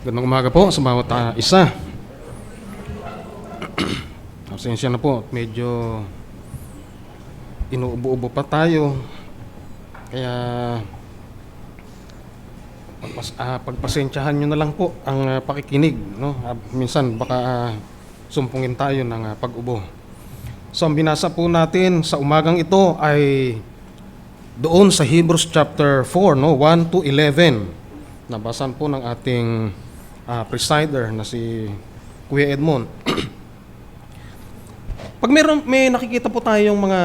Gandang umaga po sa bawat isa. Pasensya na po, medyo inuubo-ubo pa tayo. Kaya pagpasensyahan nyo na lang po ang pakikinig, no? Minsan baka sumpungin tayo ng pag-ubo. So ang binasa po natin sa umagang ito ay doon sa Hebrews chapter 4, no? 1 to 11. Nabasan po ng ating presider na si Kuya Edmond. Pag may nakikita po tayong mga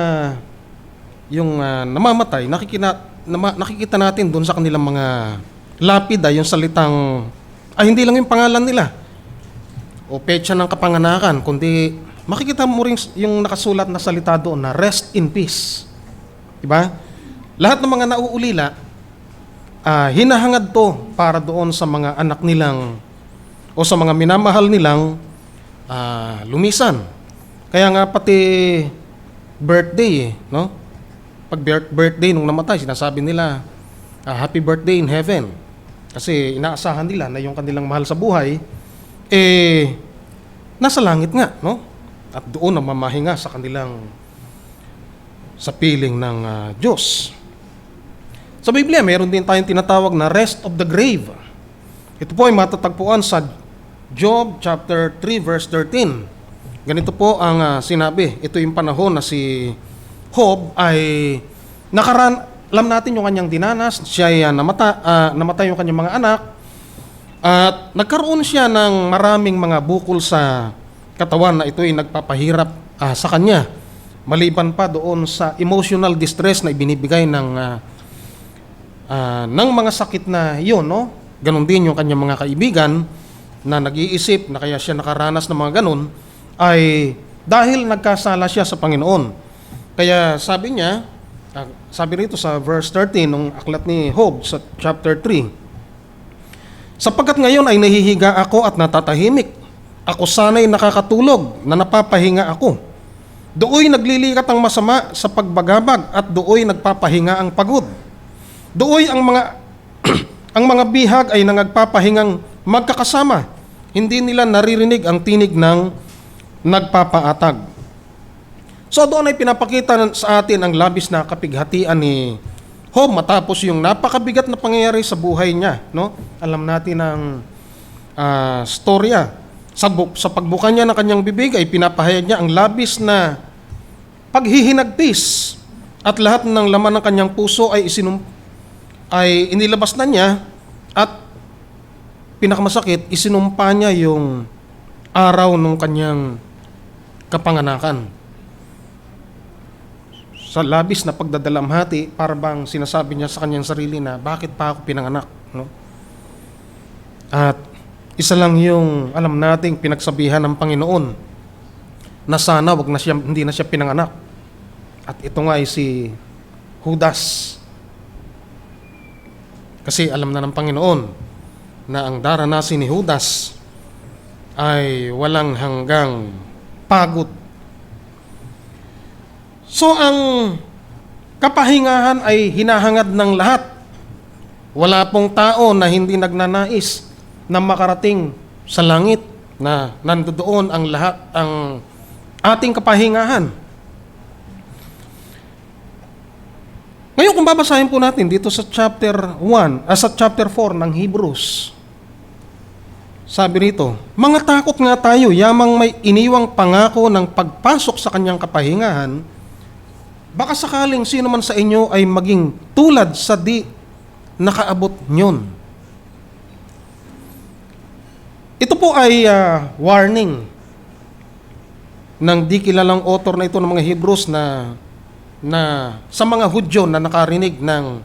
namamatay, nakikita natin doon sa kanilang mga lapida, yung salitang hindi lang yung pangalan nila o petsa ng kapanganakan, kundi makikita mo rin yung nakasulat na salita doon na rest in peace. Diba? Lahat ng mga nauulila, hinahangad to para doon sa mga anak nilang o sa mga minamahal nilang lumisan. Kaya nga pati birthday, no? Pag birthday nung namatay, sinasabi nila, happy birthday in heaven. Kasi inaasahan nila na yung kanilang mahal sa buhay, nasa langit nga, no? At doon na mamahinga sa kanilang sa piling ng Diyos. Sa Biblia, meron din tayong tinatawag na rest of the grave. Ito po ay matatagpuan sa Job chapter 3 verse 13. Ganito po ang sinabi. Ito yung panahon na si Job ay alam natin yung kanyang dinanas. Siya ay namatay yung kanyang mga anak. At nagkaroon siya ng maraming mga bukol sa katawan na ito ay nagpapahirap sa kanya. Maliban pa doon sa emotional distress na ibinibigay ng mga sakit na yun, no? Ganon din yung kanyang mga kaibigan na nag-iisip na kaya siya nakaranas ng mga ganon ay dahil nagkasala siya sa Panginoon. Kaya sabi niya, sabi rito sa verse 13 ng aklat ni Job sa chapter 3, sapagkat ngayon ay nahihiga ako at natatahimik, ako sana'y nakakatulog na napapahinga ako. Dooy naglilikat ang masama sa pagbagabag at dooy nagpapahinga ang pagod. Dooy ang mga ang mga bihag ay nagpapahingang magkakasama. Hindi nila naririnig ang tinig ng nagpapaatag. So doon ay pinapakita sa atin ang labis na kapighatian ni Job matapos yung napakabigat na pangyayari sa buhay niya, no? Alam natin ang storya. Sa pagbuka niya ng kanyang bibig ay pinapahayag niya ang labis na paghihinagpis at lahat ng laman ng kanyang puso ay inilabas na niya at pinakamasakit, isinumpa niya yung araw ng kanyang kapanganakan. Sa labis na pagdadalamhati, para bang sinasabi niya sa kanyang sarili na bakit pa ako pinanganak, no? At isa lang yung alam nating pinagsabihan ng Panginoon na sana hindi na siya pinanganak. At ito nga ay si Judas. Kasi alam na ng Panginoon na ang daranasin ni Judas ay walang hanggang pagod. So ang kapahingahan ay hinahangad ng lahat. Wala pong tao na hindi nagnanais na makarating sa langit na nandoon ang lahat ang ating kapahingahan. Ngayon kung babasahin po natin dito sa chapter 4 ng Hebrews, sabi rito, mga takot nga tayo, yamang may iniwang pangako ng pagpasok sa kanyang kapahingahan, baka sakaling sino man sa inyo ay maging tulad sa di nakaabot nyon. Ito po ay warning ng di kilalang author na ito ng mga Hebrews na sa mga Hudyo na nakarinig ng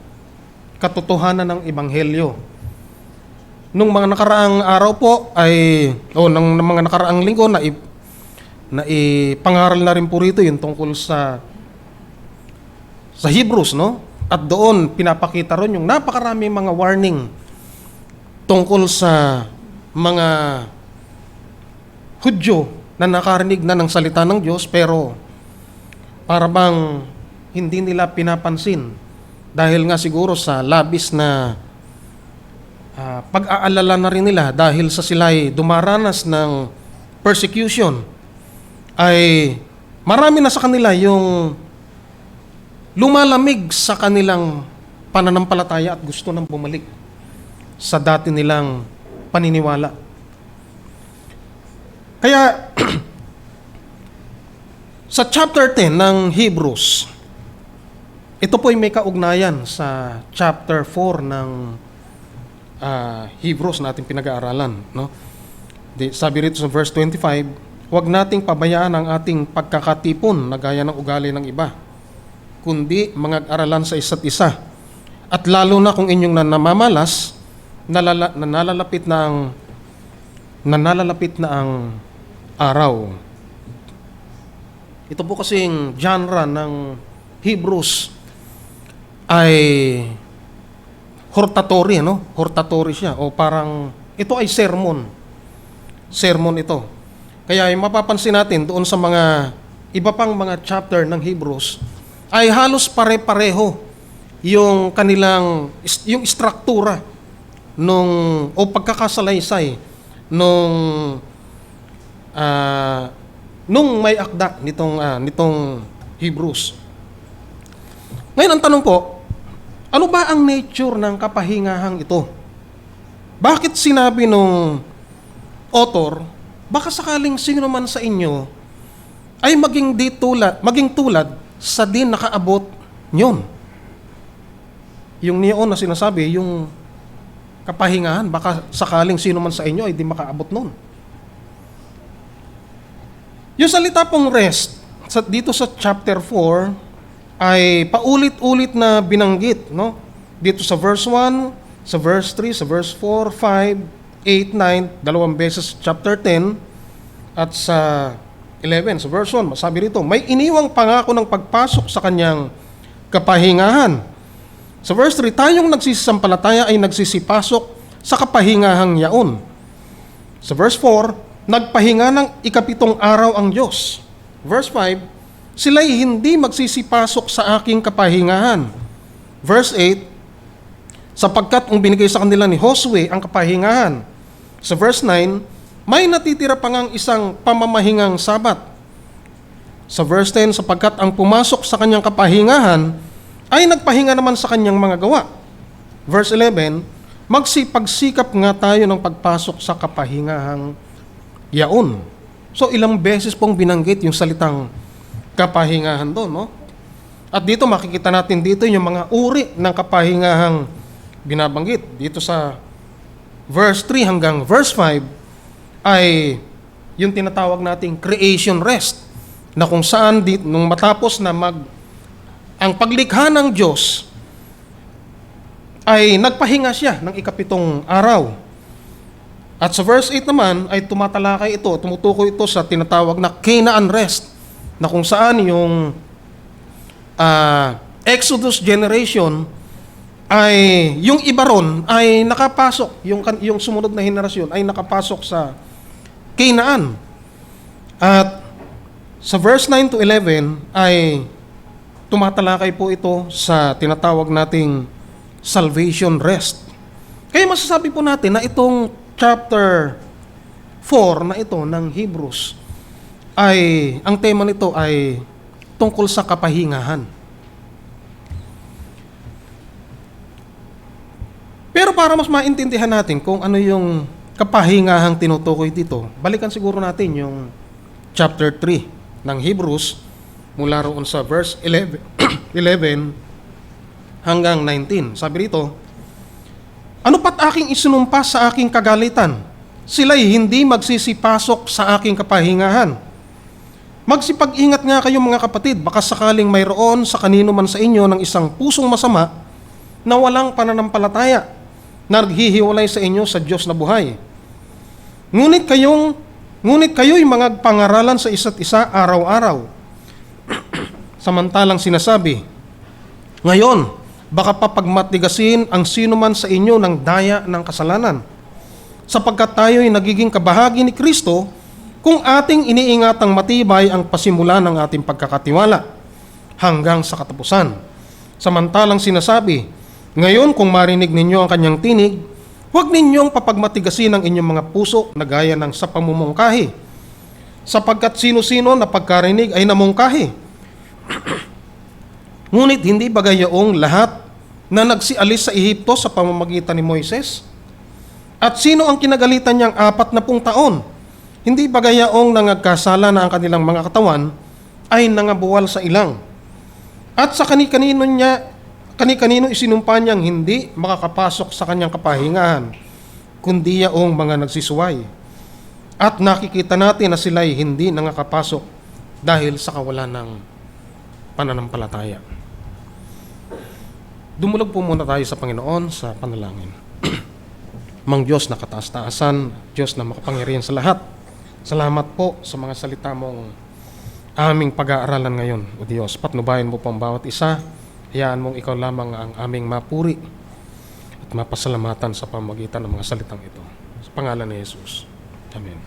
katotohanan ng Ebanghelyo. Nung mga nakaraang araw po ng mga nakaraang linggo na ipangaral na rin po rito yung tungkol sa Hebrews, no? At doon pinapakita ron yung napakaraming mga warning tungkol sa mga Hudyo na nakarinig na ng salita ng Diyos pero para bang hindi nila pinapansin dahil nga siguro sa labis na pag-aalala na rin nila dahil sa sila'y dumaranas ng persecution, ay marami na sa kanila yung lumalamig sa kanilang pananampalataya at gusto nang bumalik sa dati nilang paniniwala. Kaya sa chapter 10 ng Hebrews, ito po ay may kaugnayan sa chapter 4 ng Hebrews na ating pinag-aaralan. No? Sabi rito sa verse 25, huwag nating pabayaan ang ating pagkakatipon na gaya ng ugali ng iba, kundi mag-aralan sa isa't isa. At lalo na kung inyong namamalas, nalalapit na ang araw. Ito po kasing genre ng Hebrews ay hortatory, no? Hortatory siya, o parang ito ay sermon. Sermon ito. Kaya yung mapapansin natin doon sa mga iba pang mga chapter ng Hebrews ay halos pare-pareho yung kanilang yung struktura o pagkakasalaysay nung may akda nitong Hebrews. Ngayon ang tanong po, ano ba ang nature ng kapahingahang ito? Bakit sinabi nung author, baka sakaling sino man sa inyo ay maging tulad sa din nakaabot nyon? Yung niyon na sinasabi, yung kapahingahan, baka sakaling sino man sa inyo ay di makaabot nun. Yung salita pong rest, dito sa chapter 4, ay paulit-ulit na binanggit, no? Dito sa verse 1, sa verse 3, sa verse 4, 5, 8, 9, dalawang beses chapter 10, at sa 11, sa verse 1, sabi rito, may iniwang pangako ng pagpasok sa kanyang kapahingahan. Sa verse 3, tayong nagsisisampalataya ay nagsisipasok sa kapahingahang yaon. Sa verse 4, nagpahinga ng ikapitong araw ang Diyos. Verse 5, sila'y hindi magsisipasok sa aking kapahingahan. Verse 8, sapagkat ang binigay sa kanila ni Josue ang kapahingahan. Sa verse 9, may natitira pa ngang isang pamamahingang sabat. Sa verse 10, sapagkat ang pumasok sa kanyang kapahingahan ay nagpahinga naman sa kanyang mga gawa. Verse 11, magsipagsikap nga tayo ng pagpasok sa kapahingahang yaon. So ilang beses pong binanggit yung salitang kapahingahan doon, no? At dito makikita natin dito yung mga uri ng kapahingahang binabanggit. Dito sa verse 3 hanggang verse 5 ay yung tinatawag nating creation rest, na kung saan nung matapos na ang paglikha ng Diyos ay nagpahinga siya ng ikapitong araw. At sa verse 8 naman ay tumutukoy ito sa tinatawag na Canaan rest, na kung saan yung Exodus generation ay yung iba ron ay nakapasok, yung sumunod na henerasyon ay nakapasok sa Canaan. At sa verse 9 to 11 ay tumatalakay po ito sa tinatawag nating salvation rest. Kaya masasabi po natin na itong chapter 4 na ito ng Hebrews ay, ang tema nito ay tungkol sa kapahingahan. Pero para mas maintindihan natin kung ano yung kapahingahang tinutukoy dito, balikan siguro natin yung chapter 3 ng Hebrews mula roon sa verse 11 hanggang 19. Sabi rito, ano pat aking isinumpa sa aking kagalitan? Sila'y hindi magsisipasok sa aking kapahingahan. Magsipag-ingat nga kayo mga kapatid, baka sakaling mayroon sa kanino man sa inyo ng isang pusong masama na walang pananampalataya, na naghihiwalay sa inyo sa Diyos na buhay. Ngunit kayo'y mga pangaralan sa isa't isa araw-araw. Samantalang sinasabi, ngayon, baka papagmatigasin ang sino man sa inyo ng daya ng kasalanan, sapagkat tayo'y nagiging kabahagi ni Kristo kung ating iniingatang matibay ang pasimula ng ating pagkakatiwala hanggang sa katapusan. Samantalang sinasabi, ngayon kung marinig ninyo ang kanyang tinig, Huwag ninyong papagmatigasin ang inyong mga puso na gaya ng sa pamumungkahi, sapagkat sino-sino na pagkarinig ay namungkahi. Ngunit hindi ba gayaong lahat na nagsialis sa Ehipto sa pamamagitan ni Moises? At sino ang kinagalitan niyang 40 taon? Hindi ba gayaong nangagkasala na ang kanilang mga katawan ay nangabuwal sa ilang? At sa kani-kanino isinumpa niyang hindi makakapasok sa kanyang kapahingahan, kundi yaong mga nagsisuway. At nakikita natin na sila'y hindi nakakapasok dahil sa kawalan ng pananampalataya. Dumulog po muna tayo sa Panginoon sa panalangin. Mang Diyos na kataas-taasan, Diyos na makapangyarihan sa lahat, salamat po sa mga salita mong aming pag-aaralan ngayon, O Diyos. Patnubayan mo po ang bawat isa. Hayaan mong ikaw lamang ang aming mapuri at mapasalamatan sa pamamagitan ng mga salitang ito. Sa pangalan ni Jesus. Amen.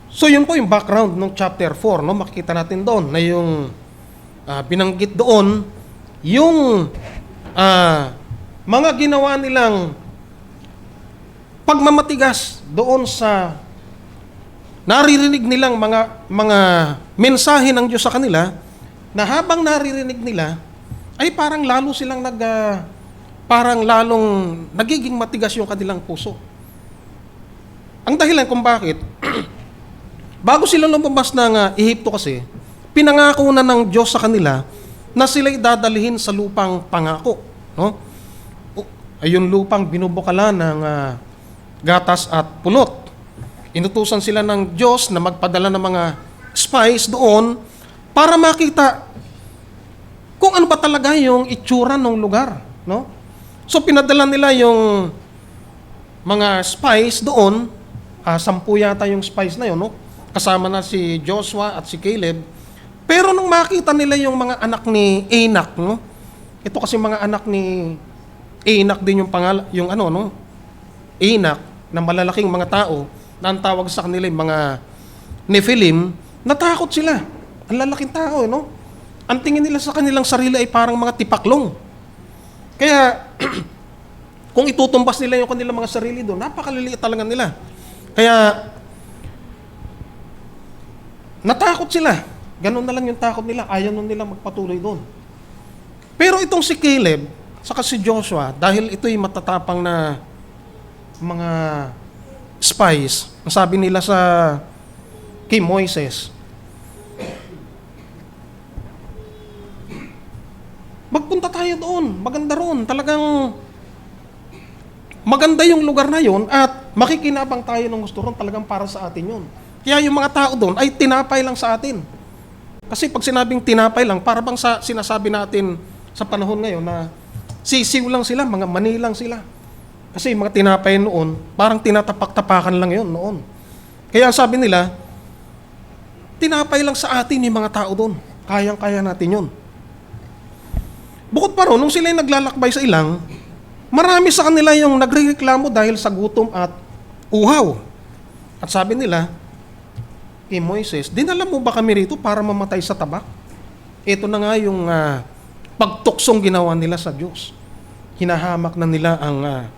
So yun po yung background ng chapter 4. No? Makikita natin doon na yung binanggit doon yung mga ginawa nilang pagmamatigas doon sa naririnig nilang mga mensahe ng Diyos sa kanila, na habang naririnig nila ay parang lalo silang parang lalong nagiging matigas yung kanilang puso. Ang dahilan kung bakit bago sila lumabas ng Ehipto kasi, pinangako na ng Diyos sa kanila na sila'y dadalhin sa lupang pangako, no? Ay yung lupang binubukalan ng gatas at pulot. Inutusan sila ng Diyos na magpadala ng mga spies doon para makita kung ano ba talaga yung itsura ng lugar, no? So pinadala nila yung mga spies doon, 10 yata yung spies na yun, no? Kasama na si Joshua at si Caleb. Pero nung makita nila yung mga anak ni Anak, no? Ito kasi mga anak ni Anak din yung yung Anak na malalaking mga tao na ang tawag sa kanila yung mga Nephilim, natakot sila. Ang lalaking tao, no? Ang tingin nila sa kanilang sarili ay parang mga tipaklong. Kaya, kung itutumbas nila yung kanilang mga sarili doon, napakaliliit talaga nila. Kaya, natakot sila. Ganun na lang yung takot nila. Ayaw nun nila magpatuloy doon. Pero itong si Caleb, saka si Joshua, dahil ito'y matatapang na mga spies, ang sabi nila kay Moises, magpunta tayo doon, maganda roon, talagang maganda yung lugar na yun at makikinabang tayo ng gusto roon, talagang para sa atin yun. Kaya yung mga tao doon ay tinapay lang sa atin. Kasi pag sinabing tinapay lang, para bang sinasabi natin sa panahon ngayon na sisiw lang sila, mga mani lang sila. Kasi mga tinapay noon, parang tinatapak-tapakan lang yun noon. Kaya sabi nila, tinapay lang sa atin yung mga tao doon. Kayang-kaya natin yun. Bukod pa ron, nung sila yung naglalakbay sa ilang, marami sa kanila yung nagrereklamo dahil sa gutom at uhaw. At sabi nila, kay Moises, dinala mo ba kami rito para mamatay sa tabak? Ito na nga yung pagtuksong ginawa nila sa Diyos. Hinahamak na nila ang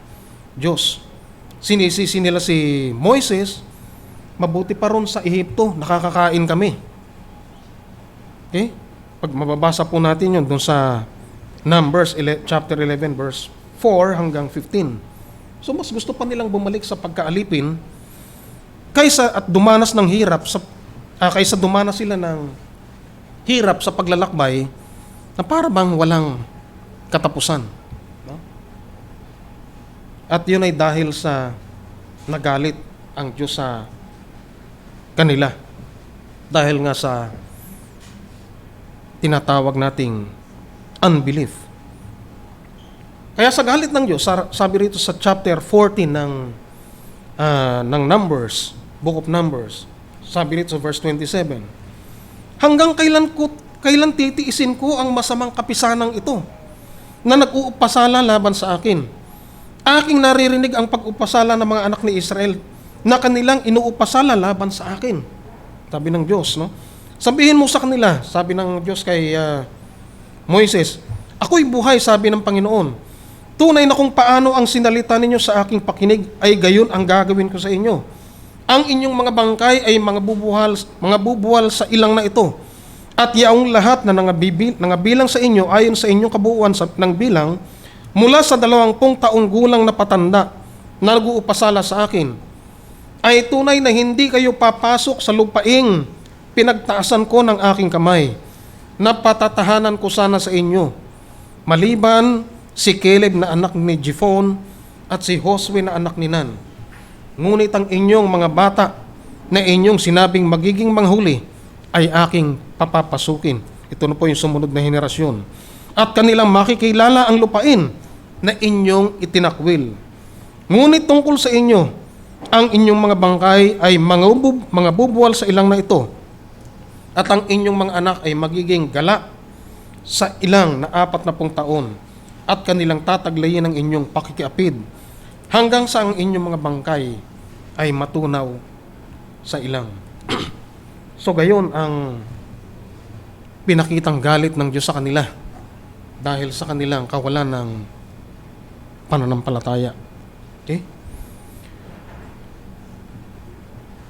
Diyos. Sinisisi nila si Moises, mabuti pa ron sa Ehipto, nakakakain kami. Okay? Pag mababasa po natin yun dun sa Numbers chapter 11 verse 4 hanggang 15. So mas gusto pa nilang bumalik sa pagkaalipin kaysa at dumanas ng hirap kaysa dumanas sila ng hirap sa paglalakbay na para bang walang katapusan. No? At yun ay dahil sa nagalit ang Diyos sa kanila. Dahil nga sa tinatawag nating unbelief. Kaya sa galit ng Diyos, sabi rito sa chapter 14 ng Numbers, Book of Numbers, sabi rito sa verse 27, hanggang kailan titiisin ko ang masamang kapisanang ito na nag-uupasala laban sa akin? Aking naririnig ang pag-upasala ng mga anak ni Israel na kanilang inuupasala laban sa akin. Sabi ng Diyos, no? Sabihin mo sa kanila, sabi ng Diyos kay Moises, Ako'y buhay, sabi ng Panginoon. Tunay na kung paano ang sinalita ninyo sa aking pakinig, ay gayon ang gagawin ko sa inyo. Ang inyong mga bangkay ay mga bubuwal sa ilang na ito. At yaong lahat na nangabilang sa inyo ayon sa inyong kabuuan ng bilang, mula sa 20 taong gulang na patanda na nag-uupasala sa akin, ay tunay na hindi kayo papasok sa lupaing pinagtaasan ko ng aking kamay, na patatahanan ko sana sa inyo. Maliban si Caleb na anak ni Jephone at si Josue na anak ni Nun. Ngunit ang inyong mga bata na inyong sinabing magiging manghuli ay aking papapasukin. Ito na po yung sumunod na henerasyon. At kanilang makikilala ang lupain na inyong itinakwil. Ngunit tungkol sa inyo, ang inyong mga bangkay ay mga bubuwal sa ilang na ito. At ang inyong mga anak ay magiging gala sa ilang na 40 taon. At kanilang tataglayin ang inyong pakikiapid hanggang sa ang inyong mga bangkay ay matunaw sa ilang. So gayon ang pinakitang galit ng Diyos sa kanila dahil sa kanilang kawalan ng pananampalataya. Okay?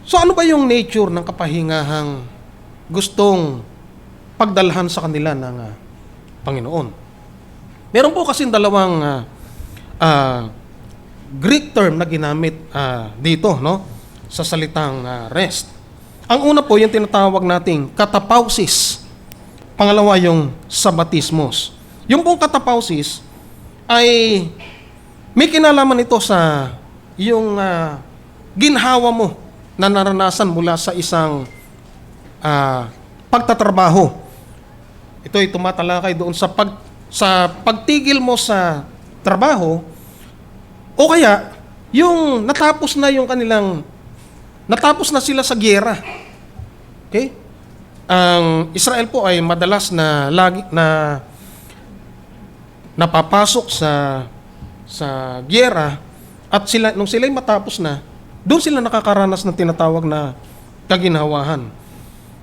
So ano ba yung nature ng kapahingahang gustong pagdalhan sa kanila ng Panginoon? Meron po kasing dalawang Greek term na ginamit dito, no, sa salitang rest. Ang una po yung tinatawag nating katapausis. Pangalawa yung sabbatismos. Yung pong katapausis ay may kinalaman ito sa yung ginhawa mo na naranasan mula sa isang pagtatrabaho. Ito ay tumatalakay doon sa pagtigil mo sa trabaho, o kaya yung natapos na sila sa giyera. Okay? Ang Israel po ay madalas na napapasok sa giyera, at nung sila'y matapos na, doon sila nakakaranas ng tinatawag na kaginhawahan.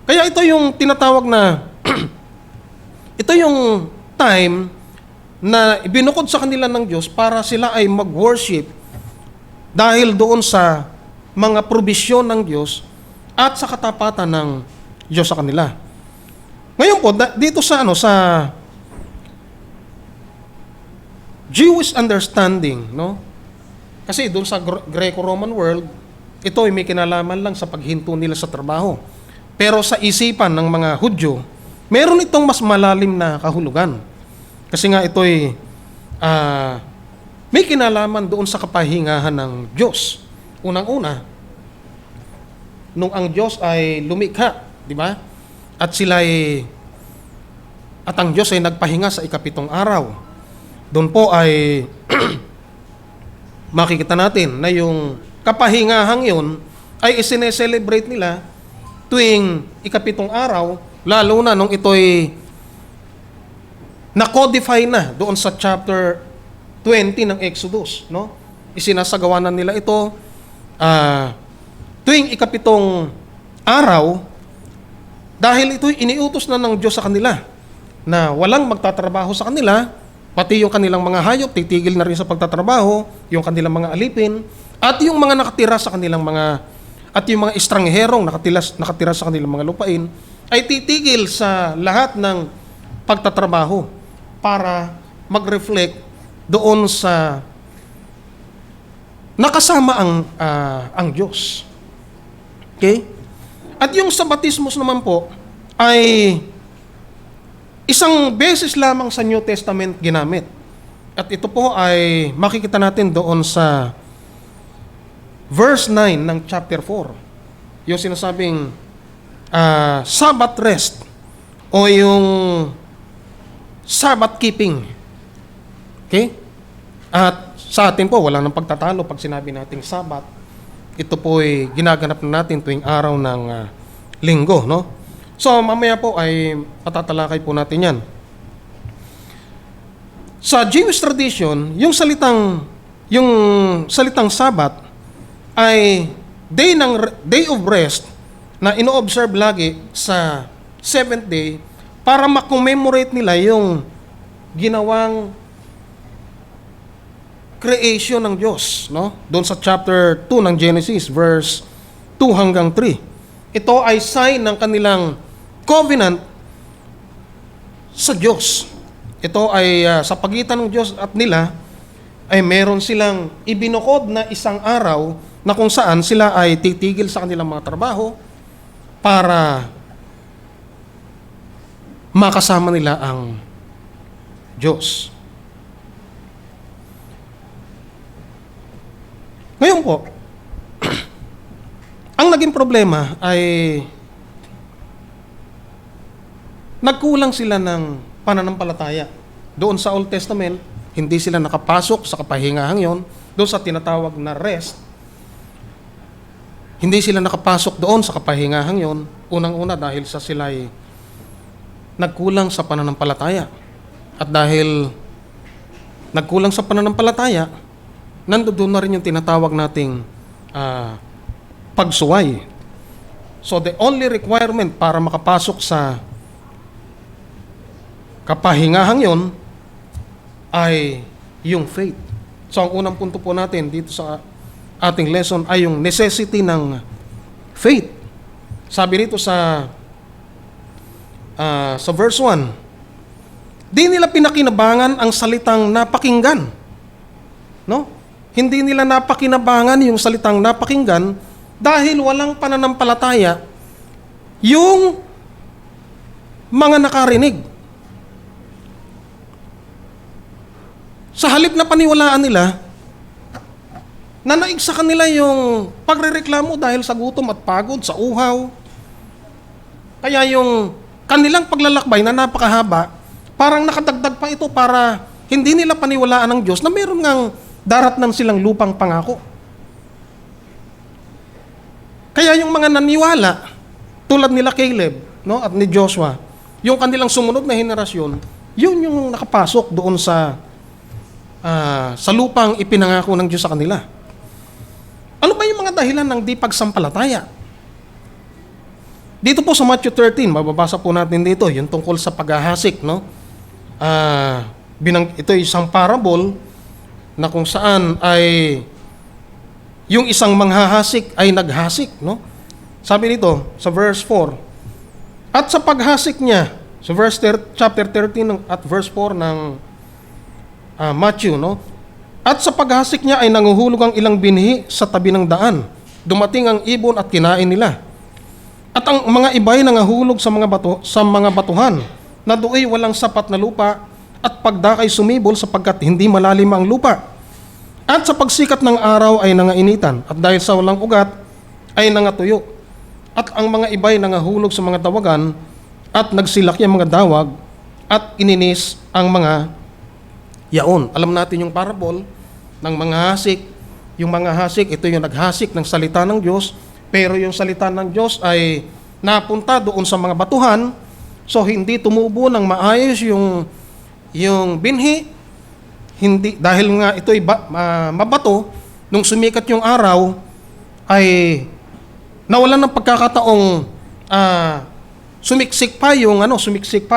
Kaya ito yung tinatawag na ito yung time na ibinukod sa kanila ng Diyos para sila ay mag-worship dahil doon sa mga probisyon ng Diyos at sa katapatan ng Diyos sa kanila. Ngayon po, dito sa Jewish understanding, no? Kasi doon sa Greco-Roman world, ito ay may kinalaman lang sa paghinto nila sa trabaho. Pero sa isipan ng mga Hudyo, meron itong mas malalim na kahulugan. Kasi nga ito'y may kinalaman doon sa kapahingahan ng Diyos. Unang-una, nung ang Diyos ay lumikha, di ba? At ang Diyos ay nagpahinga sa ika-7 araw. Doon po ay makikita natin na yung kapahingahang yun ay isineselebrate nila tuwing ika-7 araw, lalo na nung ito'y na-codify na doon sa chapter 20 ng Exodus, no? Isinasagawa na nila ito tuwing ika-7 araw, dahil ito'y iniutos na ng Diyos sa kanila na walang magtatrabaho sa kanila, pati yung kanilang mga hayop titigil na rin sa pagtatrabaho, yung kanilang mga alipin, at yung mga nakatira sa kanilang at yung mga estrangherong nakatira sa kanilang mga lupain ay titigil sa lahat ng pagtatrabaho para mag-reflect doon sa nakasama ang Diyos. Okay? At yung sabbatismos naman po ay isang beses lamang sa New Testament ginamit. At ito po ay makikita natin doon sa verse 9 ng chapter 4. Yung sinasabing Sabbath rest o yung Sabbath keeping. Okay? At sa atin po, wala nang pagtatalo pag sinabi nating Sabbath. Ito po ay ginaganap na natin tuwing araw ng linggo, no? So, mamaya po ay patatalakay po natin yan. Sa Jewish tradition, yung salitang Sabbath ay day of rest na ino-observe lagi sa 7th day para ma-commemorate nila yung ginawang creation ng Diyos, no? Doon sa chapter 2 ng Genesis, verse 2 hanggang 3. Ito ay sign ng kanilang covenant sa Diyos. Ito ay sa pagitan ng Diyos at nila ay meron silang ibinukod na isang araw na kung saan sila ay titigil sa kanilang mga trabaho para makasama nila ang Diyos. Ngayon po, ang naging problema ay nagkulang sila ng pananampalataya. Doon sa Old Testament, hindi sila nakapasok sa kapahingahang yon. Doon sa tinatawag na rest, hindi sila nakapasok doon sa kapahingahang yon. Unang-una dahil sa sila ay nagkulang sa pananampalataya. At dahil nagkulang sa pananampalataya, nandoon na rin yung tinatawag nating pagsuway. So the only requirement para makapasok sa kapahingahang yon ay yung faith. So ang unang punto po natin dito sa ating lesson ay yung necessity ng faith. Sabi rito sa verse 1, di nila pinakinabangan ang salitang napakinggan. No? Hindi nila napakinabangan yung salitang napakinggan dahil walang pananampalataya yung mga nakarinig. Sa halip na paniwalaan nila, nanaig sa kanila yung pagrereklamo dahil sa gutom at pagod, sa uhaw. Kaya yung kanilang paglalakbay na napakahaba, parang nakadagdag pa ito para hindi nila paniwalaan ng Diyos na meron ngang daratnan silang lupang pangako. Kaya yung mga naniwala, tulad nila Caleb, no, at ni Joshua, yung kanilang sumunod na henerasyon, yun yung nakapasok doon sa lupang ipinangako ng Diyos sa kanila. Ano ba yung mga dahilan ng di pagsampalataya? Dito po sa Matthew 13, mababasa po natin dito, yung tungkol sa paghahasik, no? Ito ay isang parable na kung saan ay yung isang manghahasik ay naghasik, no? Sabi nito sa verse 4, at sa paghasik niya, sa chapter 13 at verse 4 ng Matthew, no? At sa paghasik niya ay nanguhulog ang ilang binhi sa tabi ng daan. Dumating ang ibon at kinain nila. At ang mga iba ay nangahulog sa mga batuhan, na do'y walang sapat na lupa, at pagdakay sumibol sapagkat hindi malalim ang lupa. At sa pagsikat ng araw ay nangainitan, at dahil sa walang ugat ay nangatuyo. At ang mga iba ay nangahulog sa mga dawagan, at nagsilak yung mga dawag, at ininis ang mga yaon. Alam natin yung parable ng mga hasik. Yung mga hasik, ito yung naghasik ng salita ng Diyos, pero yung salita ng Diyos ay napunta doon sa mga batuhan, so hindi tumubo ng maayos yung binhi. Hindi, dahil nga ito ay mabato, nung sumikat yung araw, ay nawalan ng pagkakataong sumiksik pa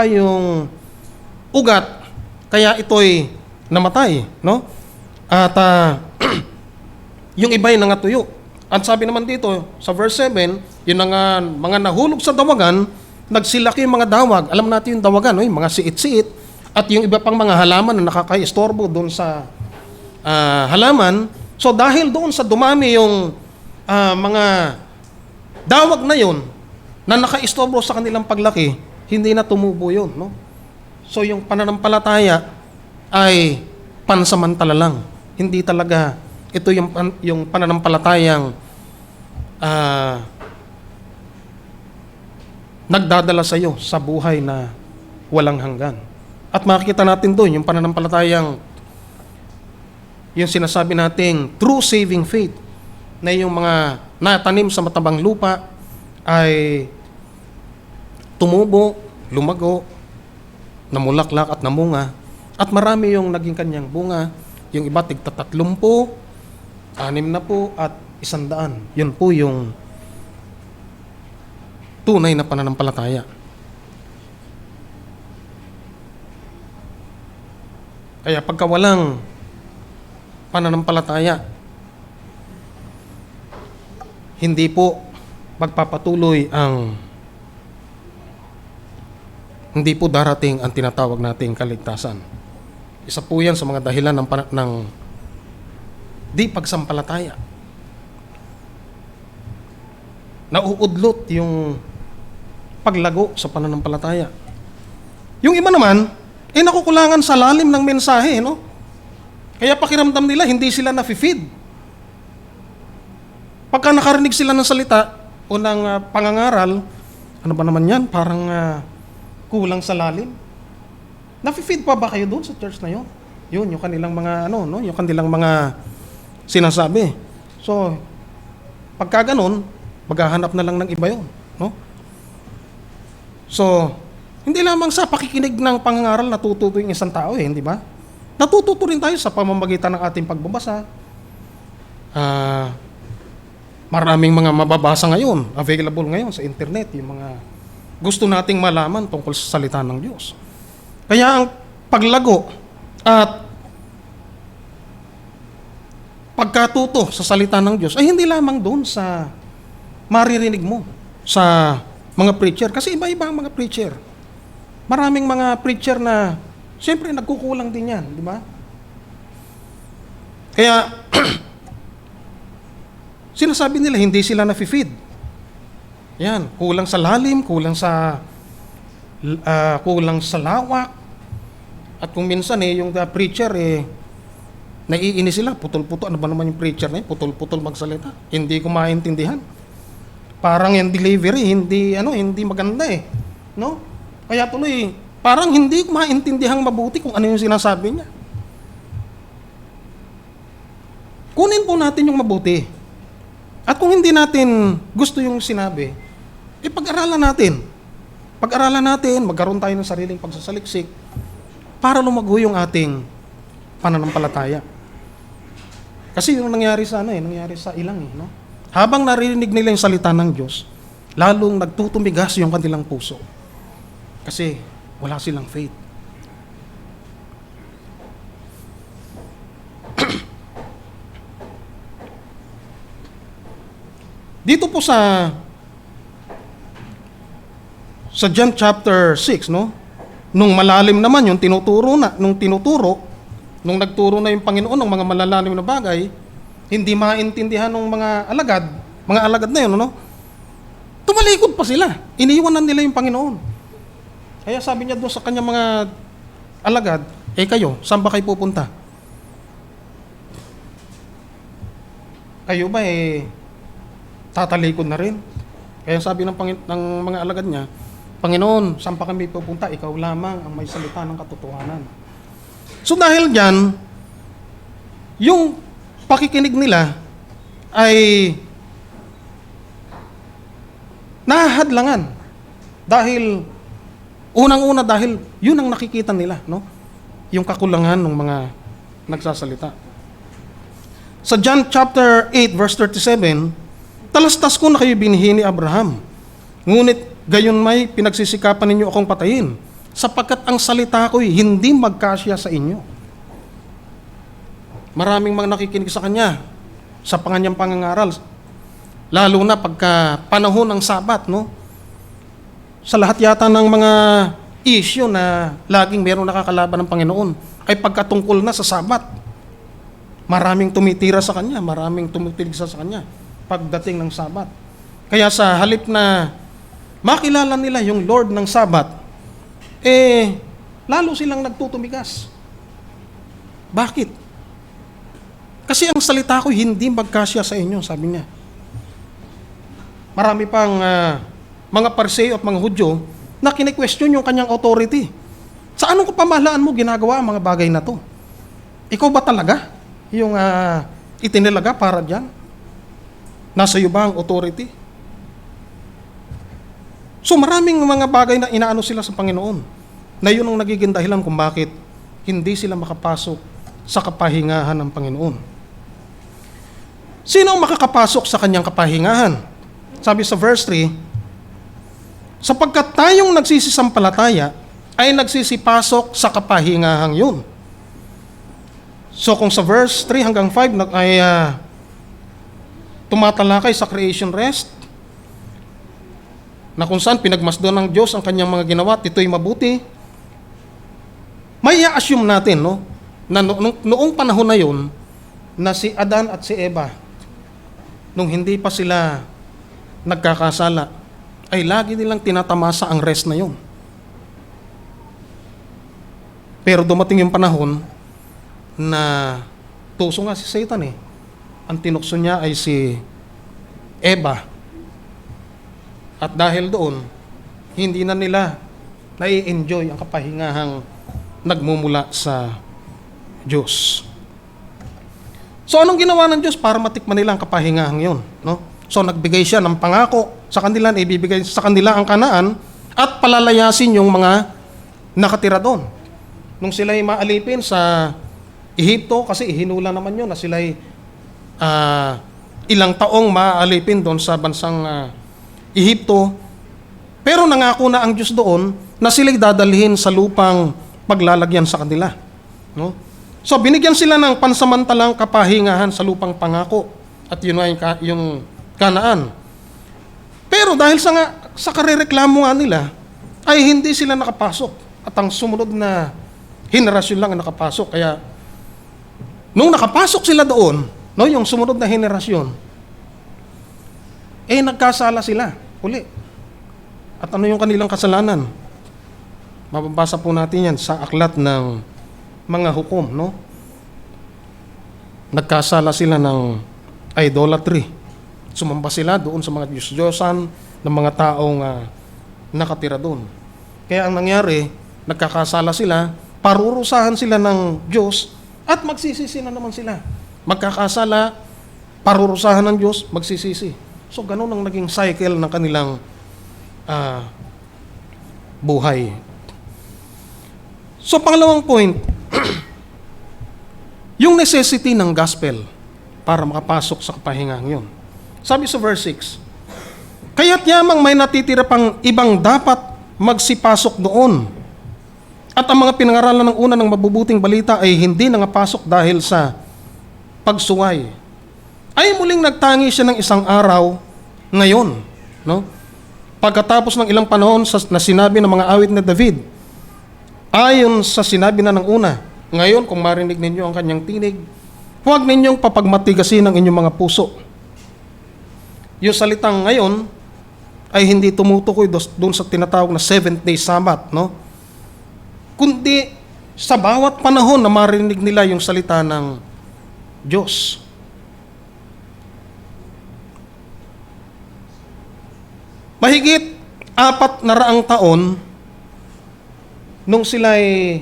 yung ugat, kaya ito'y namatay, no? At yung iba ay nangatuyo. At sabi naman dito sa verse 7, yung mga nahulog sa dawagan, nagsilaki yung mga dawag. Alam natin yung dawagan, no? Yung mga siit-siit, at yung iba pang mga halaman na nakakaistorbo doon sa halaman. So dahil doon sa dumami yung mga dawag na yon na nakaistorbo sa kanilang paglaki, hindi na tumubo yun, no? So yung pananampalataya ay pansamantala lang. Hindi talaga ito yung pananampalatayang nagdadala sa iyo sa buhay na walang hanggan. At makikita natin doon yung pananampalatayang yung sinasabi nating true saving faith, na yung mga natanim sa matabang lupa ay tumubo, lumago, namulaklak at namunga, at marami yung naging kanyang bunga. Yung iba tig-30, 60 at 100. Yun po yung tunay na pananampalataya. Kaya pagka walang pananampalataya, hindi po magpapatuloy hindi po darating ang tinatawag nating kaligtasan. Isa po yan sa mga dahilan ng di pagsampalataya. Nauudlot yung paglago sa pananampalataya. Yung iba naman, nakukulangan sa lalim ng mensahe, no? Kaya pakiramdam nila, hindi sila nafi-feed. Pagka nakarinig sila ng salita o ng pangangaral, ano ba naman yan? Parang kulang sa lalim. Nafi-feed pa ba kayo doon sa church na yun? Yun, yung kanilang mga, yung kanilang mga sinasabi. So, pagka ganun, maghahanap na lang ng iba yun, no? So, hindi lamang sa pakikinig ng pangangaral natututo yung isang tao, hindi ba? Natututo rin tayo sa pamamagitan ng ating pagbabasa. Maraming mga mababasa ngayon, available ngayon sa internet, yung mga gusto nating malaman tungkol sa salita ng Diyos. Kaya ang paglago at pagkatuto sa salita ng Diyos ay hindi lamang doon sa maririnig mo sa mga preacher. Kasi iba-iba ang mga preacher. Maraming mga preacher na siyempre nagkukulang din yan, di ba? Kaya sinasabi nila hindi sila nafi-feed. Yan, kulang sa lalim, kulang sa lawak. At kung minsan yung preacher naiinis sila, putol-putol. Ano ba naman yung preacher na yun? Putol-putol magsalita. Hindi ko maintindihan. Parang yung delivery, hindi maganda no? Kaya tuloy, parang hindi ko maintindihang mabuti kung ano yung sinasabi niya. Kunin po natin yung mabuti. At kung hindi natin gusto yung sinabi, pag-aralan natin. Pag-aralan natin, magkaroon tayo ng sariling pagsasaliksik para lumago yung ating pananampalataya. Kasi yung nangyari sa nangyari sa ilang no? Habang narinig nila yung salita ng Diyos, lalong nagtutumigas yung kanilang puso. Kasi wala silang faith. Dito po sa John chapter 6, no? Nung malalim naman yung nung nagturo na yung Panginoon ng mga malalalim na bagay, hindi maintindihan ng mga alagad na yun, no? Tumalikod pa sila. Iniiwanan nila yung Panginoon. Kaya sabi niya doon sa kanyang mga alagad, kayo, saan ba kayo pupunta? Kayo ba tatalikod na rin? Kaya sabi ng mga alagad niya, Panginoon, saan pa kami pupunta? Ikaw lamang ang may salita ng katotohanan. So dahil dyan, yung pakikinig nila ay nahahadlangan. Dahil, unang-una dahil yun ang nakikita nila, no? Yung kakulangan ng mga nagsasalita. Sa John chapter 8 verse 37, talastas ko na kayo binhi ni Abraham. Ngunit gayon may pinagsisikapan ninyo akong patayin, sapagkat ang salita ko'y hindi magkasya sa inyo. Maraming mga nakikinig sa kanya, sa kanyang pangangaral, lalo na pagka panahon ng Sabat, no? Sa lahat yata ng mga issue na laging merong nakakalaban ng Panginoon, ay pagkatungkol na sa Sabat. Maraming tumitira sa kanya, maraming tumitilig sa kanya pagdating ng Sabat. Kaya sa halip na makilala nila yung Lord ng Sabat, lalo silang nagtutumigas. Bakit? Kasi ang salita ko hindi magkasya sa inyo, sabi niya. Marami pang mga Pariseo at mga Hudyo na kine-question yung kanyang authority. Sa anong pamahalaan mo ginagawa ang mga bagay na to? Ikaw ba talaga yung itinilaga para dyan? Nasa iyo ba ang authority? So maraming mga bagay na inaano sila sa Panginoon na yun ang nagiging dahilan kung bakit hindi sila makapasok sa kapahingahan ng Panginoon. Sino ang makakapasok sa kanyang kapahingahan? Sabi sa verse 3, sapagkat tayong nagsisisampalataya ay nagsisipasok sa kapahingahang yun. So kung sa verse 3 hanggang 5 ay tumatalakay sa creation rest, na kung saan pinagmasdan ng Diyos ang kanyang mga ginawa at ito'y mabuti, may i-assume natin, no, na noong panahon na yun, na si Adan at si Eva, nung hindi pa sila nagkakasala, ay lagi nilang tinatamasa ang rest na yun. Pero dumating yung panahon na tuso nga si Satan eh. Ang tinukso niya ay si Eva. At dahil doon, hindi na nila nai-enjoy ang kapahingahang nagmumula sa Diyos. So anong ginawa ng Diyos para matikman nila ang kapahingahang yun? No? So nagbigay siya ng pangako sa kanila, ibibigay sa kanila ang Kanaan at palalayasin yung mga nakatira doon. Nung sila'y maalipin sa Ehipto, kasi ihinula naman yun na sila'y ilang taong maalipin doon sa bansang Ehipto, pero nangako na ang Diyos doon na sila'y dadalhin sa lupang paglalagyan sa kanila. No? So binigyan sila ng pansamantalang kapahingahan sa lupang pangako at yun ay yung Kanaan. Pero dahil sa karereklamo nga nila, ay hindi sila nakapasok at ang sumunod na henerasyon lang ang nakapasok. Kaya nung nakapasok sila doon, no, yung sumunod na henerasyon, nagkasala sila uli. At ano yung kanilang kasalanan? Mababasa po natin yan sa aklat ng mga hukom, no? Nagkasala sila ng idolatry. Sumamba sila doon sa mga Diyos-Diyosan ng mga taong nakatira doon. Kaya ang nangyari, nagkakasala sila, parurusahan sila ng Diyos at magsisisi na naman sila. Magkakasala, parurusahan ng Diyos, magsisisi. So ganun ang naging cycle ng kanilang buhay. So pangalawang point, yung necessity ng gospel para makapasok sa kapahingahan yun. Sabi sa verse 6, kaya't yamang may natitira pang ibang dapat magsipasok doon. At ang mga pinangaralan ng una ng mabubuting balita ay hindi nangapasok dahil sa pagsuway. Ay muling nagtangi siya ng isang araw ngayon. No? Pagkatapos ng ilang panahon na sinabi ng mga awit na David, ayon sa sinabi na ng una, ngayon kung marinig ninyo ang kanyang tinig, huwag ninyong papagmatigasin ang inyong mga puso. Yung salitang ngayon ay hindi tumutukoy doon sa tinatawag na 7th-day Sabbath, no? Kundi sa bawat panahon na marinig nila yung salita ng Diyos. Mahigit 400 taon nung sila'y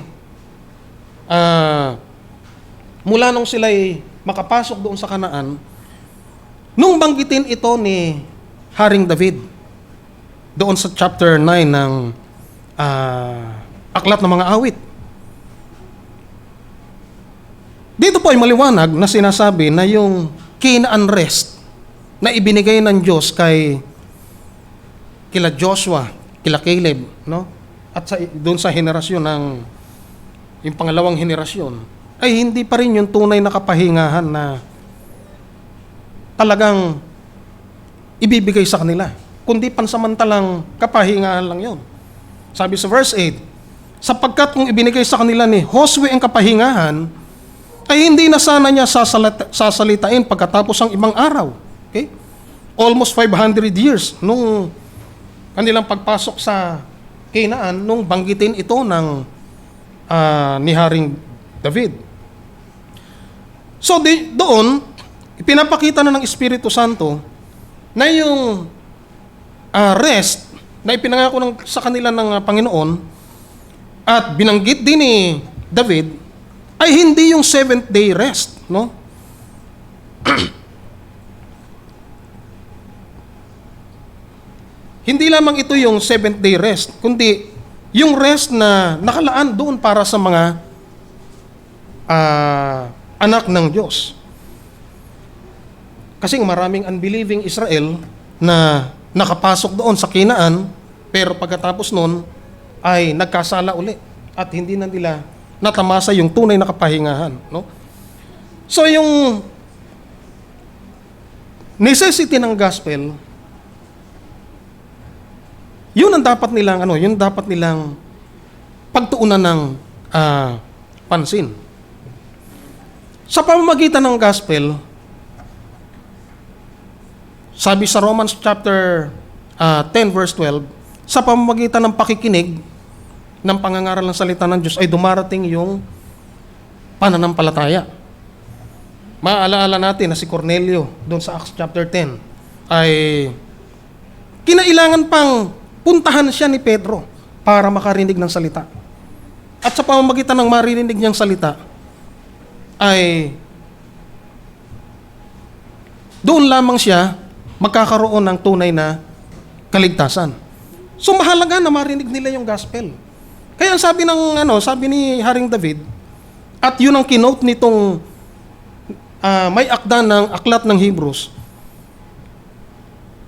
mula nung sila'y makapasok doon sa Kanaan, nung banggitin ito ni Haring David doon sa chapter 9 ng Aklat ng mga Awit. Dito po ay maliwanag na sinasabi na yung Canaan rest na ibinigay ng Diyos kila Joshua, kila Caleb, no? At doon sa henerasyon ng yung pangalawang henerasyon, ay hindi pa rin yung tunay na kapahingahan na talagang ibibigay sa kanila, kundi pansamantalang kapahingahan lang yon. Sabi sa verse 8, sapagkat kung ibinigay sa kanila ni Josue ang kapahingahan, ay hindi na sana niya sasalitain pagkatapos ang ibang araw. Okay? Almost 500 years nung kanilang pagpasok sa Canaan, nung banggitin ito ng ni Haring David. So doon, ipinapakita na ng Espiritu Santo na yung rest na ipinangako sa kanila ng Panginoon at binanggit din ni David ay hindi yung 7th-day rest, no? Hindi lamang ito yung 7th-day rest, kundi yung rest na nakalaan doon para sa mga anak ng Diyos. Kasi maraming unbelieving Israel na nakapasok doon sa Canaan, pero pagkatapos noon ay nagkasala uli at hindi na nila natamasa yung tunay na kapahingahan, no? So yung necessity ng gospel, yun ang dapat nilang yun dapat nilang pagtuunan ng pansin. Sa pamamagitan ng gospel, sabi sa Romans chapter 10 verse 12, sa pamamagitan ng pakikinig ng pangangaral ng salita ng Diyos ay dumarating yung pananampalataya. Maalaala natin na si Cornelio doon sa Acts chapter 10 ay kinailangan pang puntahan siya ni Pedro para makarinig ng salita. At sa pamamagitan ng maririnig niyang salita ay doon lamang siya magkakaroon ng tunay na kaligtasan. So mahalaga na marinig nila yung gospel. Kaya sabi ni Haring David, at yun ang kinote nitong may akda ng aklat ng Hebrews.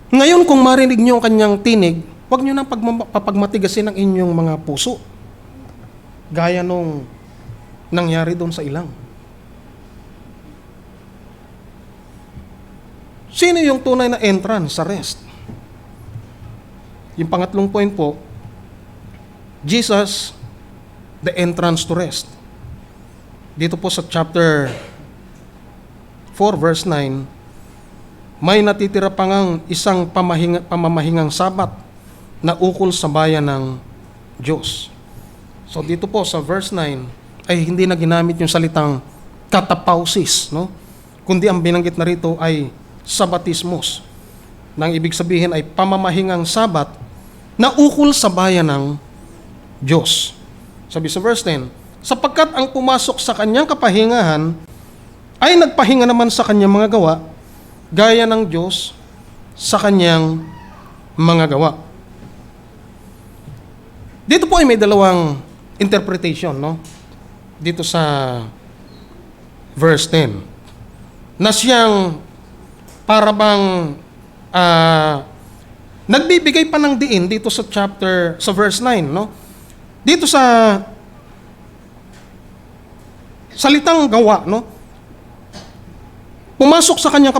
Ngayon kung marinig niyo ang kanyang tinig, huwag niyo nang papagmatigasin ang inyong mga puso. Gaya nung nangyari doon sa ilang. Sino yung tunay na entrance sa rest? Yung pangatlong point po, Jesus, the entrance to rest. Dito po sa chapter 4 verse 9, may natitira pa ngang isang pamamahingang sabat na ukol sa bayan ng Diyos. So dito po sa verse 9 ay hindi na ginamit yung salitang katapausis, no? Kundi ang binanggit na rito ay sabatismos. Nang ibig sabihin ay pamamahingang sabat na ukol sa bayan ng Diyos. Sabi sa verse 10, sapagkat ang pumasok sa kanyang kapahingahan ay nagpahinga naman sa kanyang mga gawa, gaya ng Diyos sa kanyang mga gawa. Dito po ay may dalawang interpretation, no? Dito sa verse 10. Na siyang para bang nagbibigay pa ng diin dito sa verse 9, no? Dito sa salitang gawa, no? Pumasok sa kanyang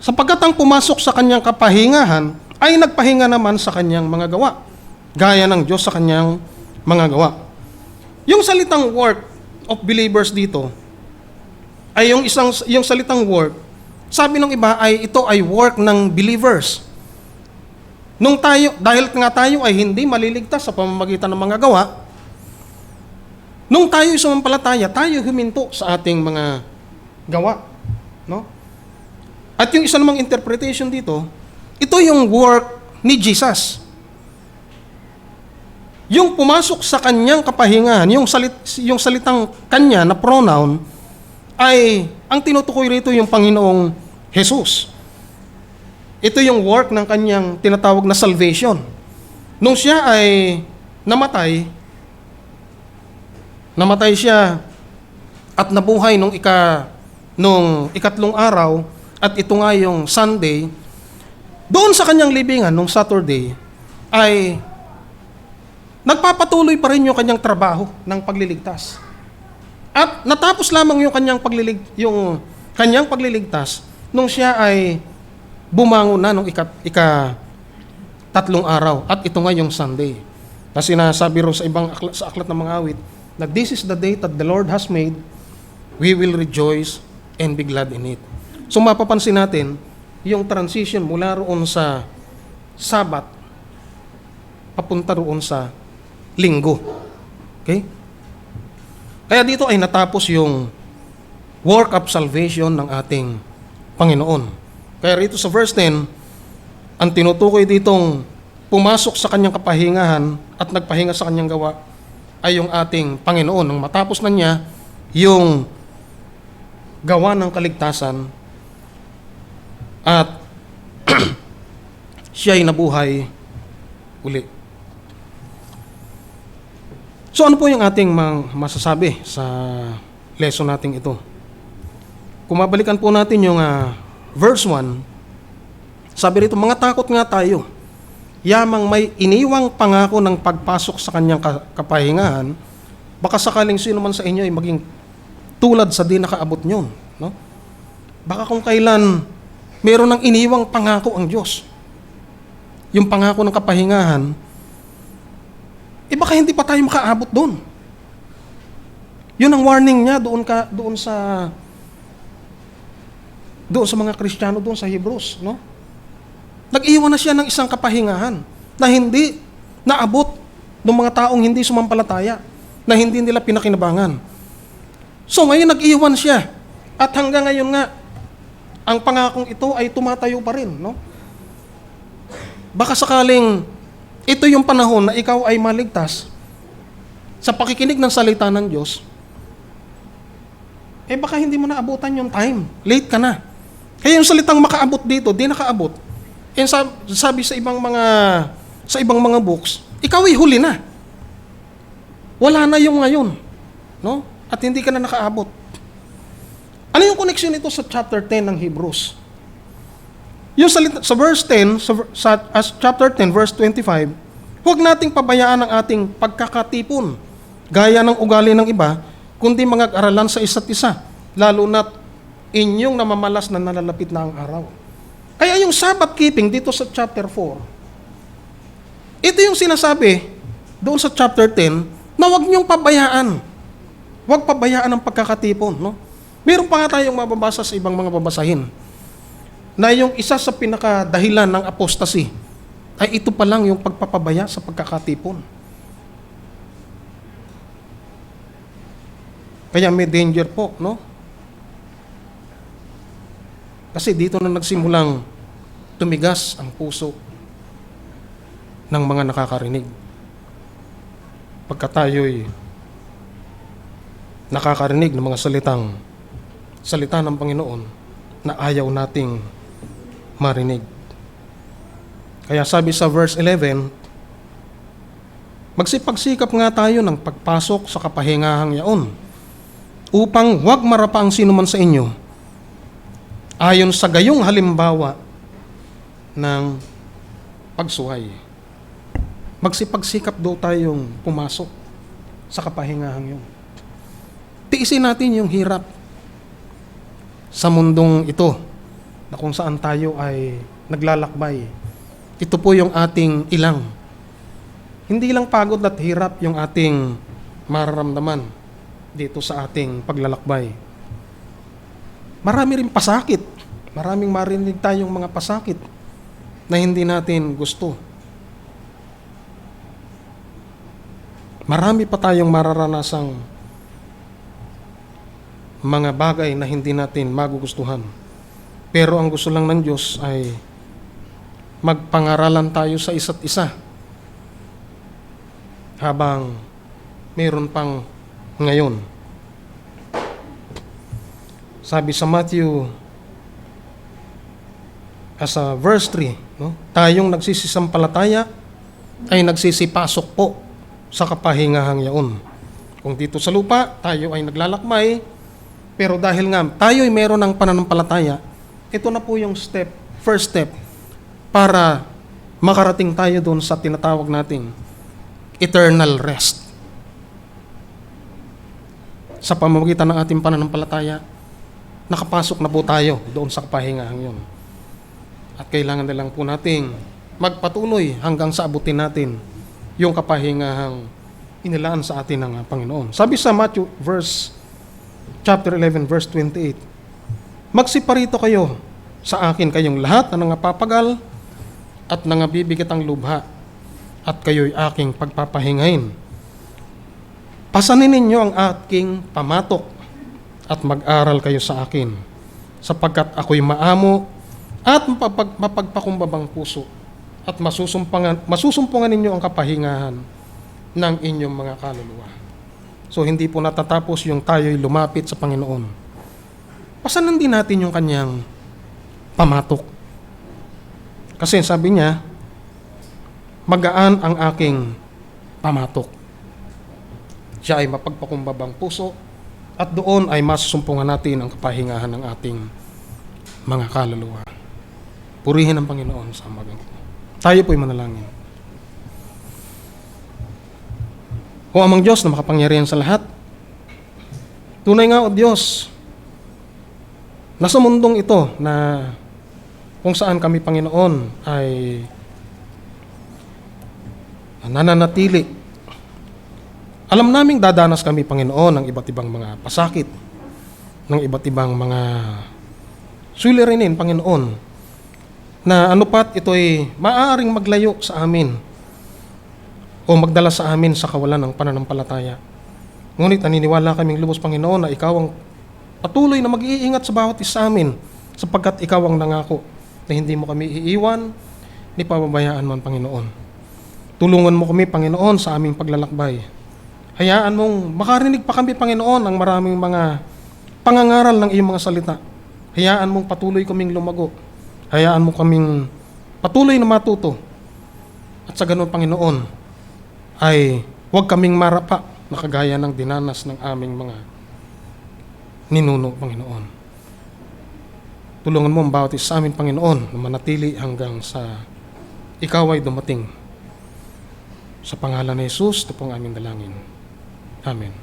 sapagkat ang pumasok sa kanyang kapahingahan ay nagpahinga naman sa kanyang mga gawa, gaya ng Diyos sa kanyang mga gawa. Yung salitang work of believers dito ay yung salitang work, sabi ng iba ay ito ay work ng believers. Dahil nga tayo ay hindi maliligtas sa pamamagitan ng mga gawa, nung tayo sumampalataya, tayo huminto sa ating mga gawa. No? At yung isa namang interpretation dito, ito yung work ni Jesus. Yung pumasok sa kanyang kapahingahan, yung salitang kanya na pronoun, ay ang tinutukoy rito yung Panginoong Jesus. Ito yung work ng kanyang tinatawag na salvation. Nung siya ay namatay siya at nabuhay nung ikatlong araw, at ito nga yung Sunday, doon sa kanyang libingan nung Saturday ay nagpapatuloy pa rin yung kanyang trabaho ng pagliligtas. At natapos lamang yung kanyang pagliligtas nung siya ay bumangon na nung tatlong araw, at ito nga yung Sunday. Kasi sinasabi ro sa aklat ng mga awit na this is the day that the Lord has made, we will rejoice and be glad in it. So mapapansin natin yung transition mula roon sa Sabat papunta roon sa Linggo. Okay? Kaya dito ay natapos yung work of salvation ng ating Panginoon. Kaya rito sa verse 10, ang tinutukoy ditong pumasok sa kanyang kapahingahan at nagpahinga sa kanyang gawa ay yung ating Panginoon. Nang matapos na niya yung gawa ng kaligtasan at siya ay nabuhay uli. So ano po yung ating masasabi sa lesson natin ito? Kung mabalikan po natin yung verse 1, sabi rito, mga takot nga tayo, yamang may iniwang pangako ng pagpasok sa kanyang kapahingahan, baka sakaling sino man sa inyo ay maging tulad sa di nakaabot nyon. no? Baka kung kailan meron ng iniwang pangako ang Diyos, yung pangako ng kapahingahan, baka hindi pa tayo makaabot doon. Yun ang warning niya doon sa mga Kristiyano doon sa Hebrews, no? Nag-iwan na siya ng isang kapahingahan na hindi naabot ng mga taong hindi sumampalataya, na hindi nila pinakinabangan. So ngayon nag-iwan siya. At hanggang ngayon nga, ang pangakong ito ay tumatayo pa rin, no? Baka sakaling ito yung panahon na ikaw ay maligtas sa pakikinig ng salita ng Diyos, baka hindi mo naabutan yung time. Late ka na. Kaya yung salitang makaabot dito, di nakaabot. Sabi sa ibang mga books, ikaw ay huli na. Wala na yung ngayon, no? At hindi ka na nakaabot. Ano yung connection nito sa chapter 10 ng Hebrews? Yung sa verse 10, chapter 10, verse 25, huwag nating pabayaan ang ating pagkakatipon, gaya ng ugali ng iba, kundi mag-aralan sa isa't isa, lalo na't inyong namamalas na nalalapit na ang araw. Kaya yung Sabbath keeping dito sa chapter 4, ito yung sinasabi doon sa chapter 10 na huwag niyong pabayaan. Huwag pabayaan ang pagkakatipon, no? Meron pa nga tayong mababasa sa ibang mga babasahin na yung isa sa pinakadahilan ng apostasy ay ito pa lang yung pagpapabaya sa pagkakatipon. Kaya may danger po, no? Kasi dito na nagsimulang tumigas ang puso ng mga nakakarinig. Pagka tayo'y nakakarinig ng mga salita ng Panginoon na ayaw nating marinig. Kaya sabi sa verse 11, magsipagsikap nga tayo ng pagpasok sa kapahingahang yaon, upang huwag marapa ang sinuman sa inyo, ayon sa gayong halimbawa ng pagsuhay. Magsipagsikap daw tayong pumasok sa kapahingahang yun. Tiisin natin yung hirap sa mundong ito na kung saan tayo ay naglalakbay. Ito po yung ating ilang. Hindi lang pagod at hirap yung ating mararamdaman dito sa ating paglalakbay. Marami rin pasakit. Maraming marinig tayong mga pasakit na hindi natin gusto. Marami pa tayong mararanasang mga bagay na hindi natin magugustuhan. Pero ang gusto lang ng Diyos ay magpangaralan tayo sa isa't isa habang mayroon pang ngayon. Sabi sa Matthew sa verse 3, no? Tayong nagsisisampalataya ay nagsisipasok po sa kapahingahang yaon. Kung dito sa lupa, tayo ay naglalakbay, pero dahil nga tayo ay meron ng pananampalataya, ito na po yung first step para makarating tayo doon sa tinatawag nating eternal rest. Sa pamamagitan ng ating pananampalataya, nakapasok na po tayo doon sa kapahingahang yun. At kailangan na lang po nating magpatuloy hanggang sa abutin natin yung kapahingahang inilaan sa atin ng Panginoon. Sabi sa Matthew chapter 11 verse 28, magsiparito kayo sa akin kayong lahat na nangapapagal at nangabibigat ang lubha, at kayo'y aking pagpapahingain. Pasanin ninyo ang aking pamatok at mag-aral kayo sa akin, sapagkat ako'y maamo at mapagpakumbabang puso, at masusumpungan ninyo ang kapahingahan ng inyong mga kaluluwa. So hindi po natatapos yung tayo'y lumapit sa Panginoon. Pasanan din natin yung kanyang pamatok. Kasi sabi niya, magaan ang aking pamatok. Siya ay mapagpakumbabang puso, at doon ay masusumpungan natin ang kapahingahan ng ating mga kaluluwa. Purihin ang Panginoon sa umagang ito. Tayo po'y manalangin. O amang Diyos na makapangyarihan sa lahat, tunay nga o Diyos Nasa mundong ito na kung saan kami, Panginoon, ay nananatili. Alam naming dadanas kami, Panginoon, ng iba't ibang mga pasakit, ng iba't ibang mga suliranin, Panginoon, na anupat ito'y maaaring maglayo sa amin o magdala sa amin sa kawalan ng pananampalataya. Ngunit naniniwala kaming lubos, Panginoon, na Ikaw ang patuloy na mag-iingat sa bawat isa amin, sapagkat Ikaw ang nangako na hindi mo kami iiwan ni pababayaan man, Panginoon. Tulungan mo kami, Panginoon, sa aming paglalakbay. Hayaan mong makarinig pa kami, Panginoon, ng maraming mga pangangaral ng iyong mga salita. Hayaan mong patuloy kaming lumago. Hayaan mo kaming patuloy na matuto. At sa ganun, Panginoon, ay huwag kaming marapa na kagaya ng dinanas ng aming mga ninuno, Panginoon. Tulungan mo ang bawat isa sa amin, Panginoon, na manatili hanggang sa Ikaw ay dumating. Sa pangalan ni Jesus, ito pong aming dalangin. Amen.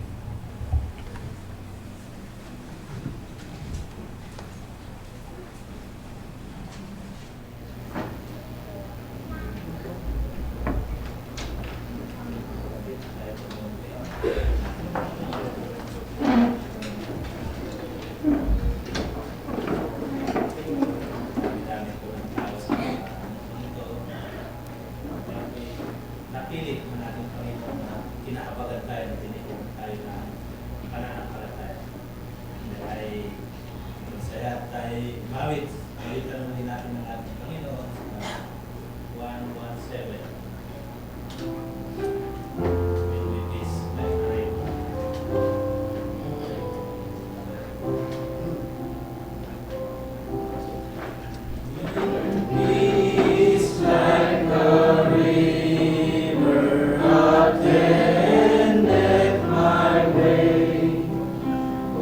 Napilit mo natin, Panginoon, na kinakabagan tayo na tinipon tayo na pananampalataya. Ay masaya tayo mawit. Mawitan naman din natin ng ating Panginoon sa 1:17. When we peace, like rain. Peace like the river attendeth my way.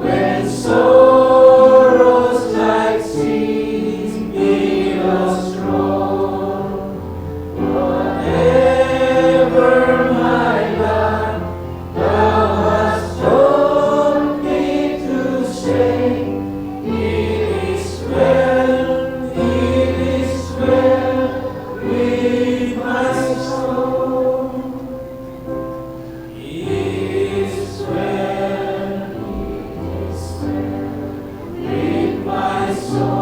When sorrows like seas beat us strong, whatever my God thou hast taught me to say, it is well with my soul. It is well with my soul.